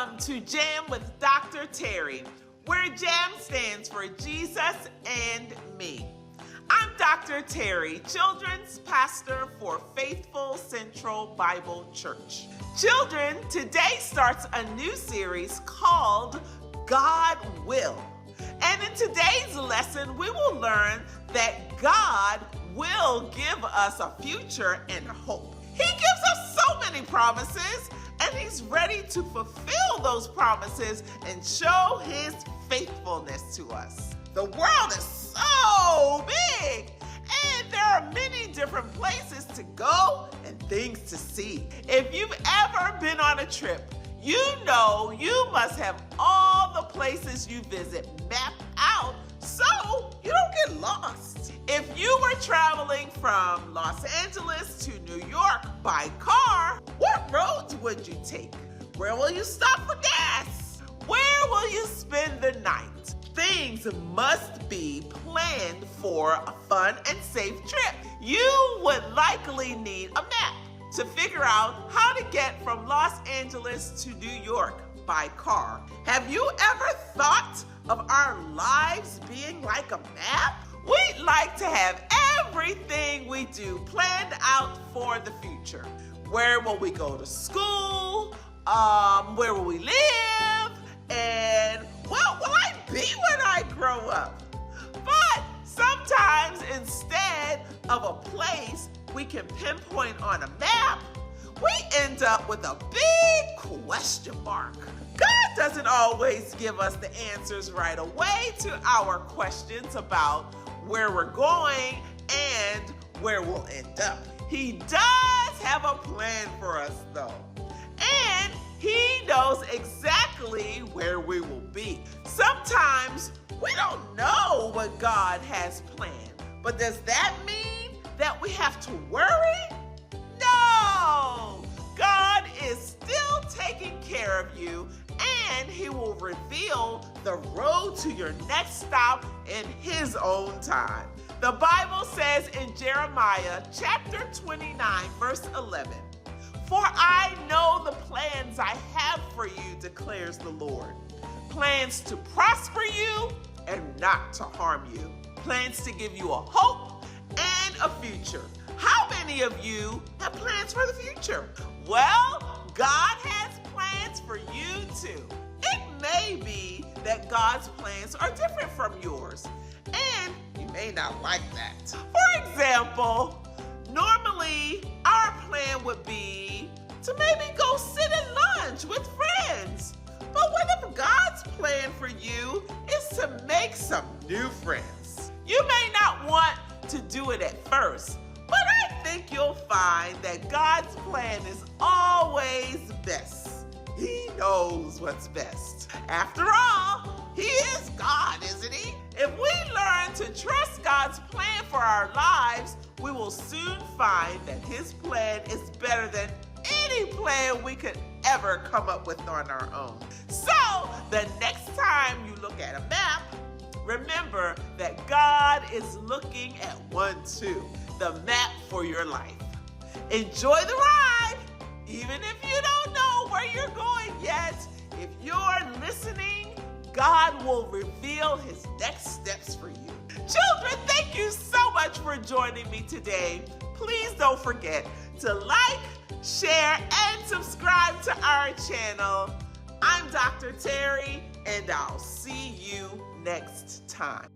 Welcome to J.A.M with Dr. Terry, where J.A.M stands for Jesus and Me. I'm Dr. Terry, Children's Pastor for Faithful Central Bible Church. Children, today starts a new series called God Will. And in today's lesson, we will learn that God will give us a future and hope. He gives us so many promises, and He's ready to fulfill those promises and show His faithfulness to us. The world is so big, and there are many different places to go and things to see. If you've ever been on a trip, you know you must have all the places you visit mapped out so you don't get lost. If you were traveling from Los Angeles to New York by car, what roads would you take? Where will you stop for gas? Where will you spend the night? Things must be planned for a fun and safe trip. You would likely need a map to figure out how to get from Los Angeles to New York by car. Have you ever thought of our lives being like a map? We'd like to have everything we do planned out for the future. Where will we go to school? Where will we live? And what will I be when I grow up? But sometimes instead of a place we can pinpoint on a map, we end up with a big question mark. God doesn't always give us the answers right away to our questions about where we're going and where we'll end up. He does have a plan for us though, and He knows exactly where we will be. Sometimes we don't know what God has planned, but does that mean that we have to worry? No! God is still taking care of you, and He will reveal the road to your next stop in His own time. The Bible says in Jeremiah chapter 29, verse 11, "For I know the plans I have for you, declares the Lord. Plans to prosper you and not to harm you. Plans to give you a hope and a future." How many of you have plans for the future? Well, God has plans for you too. It may be that God's plans are different from yours, and you may not like that. For example, normally our plan would be to maybe go sit at lunch with friends. But what if God's plan for you is to make some new friends? You may not want to do it at first, but I think you'll find that God's plan is always best. He knows what's best. After all, He is God, isn't He? If we learn to trust God's plan for our lives, we will soon find that His plan is better than any plan we could ever come up with on our own. So, the next time you look at a map, remember that God is looking at one too, the map for your life. Enjoy the ride, even if you don't know where you're going yet. If you're listening, God will reveal His next steps for you. Children, thank you so much for joining me today. Please don't forget to like, share, and subscribe to our channel. I'm Dr. Terry, and I'll see you next time.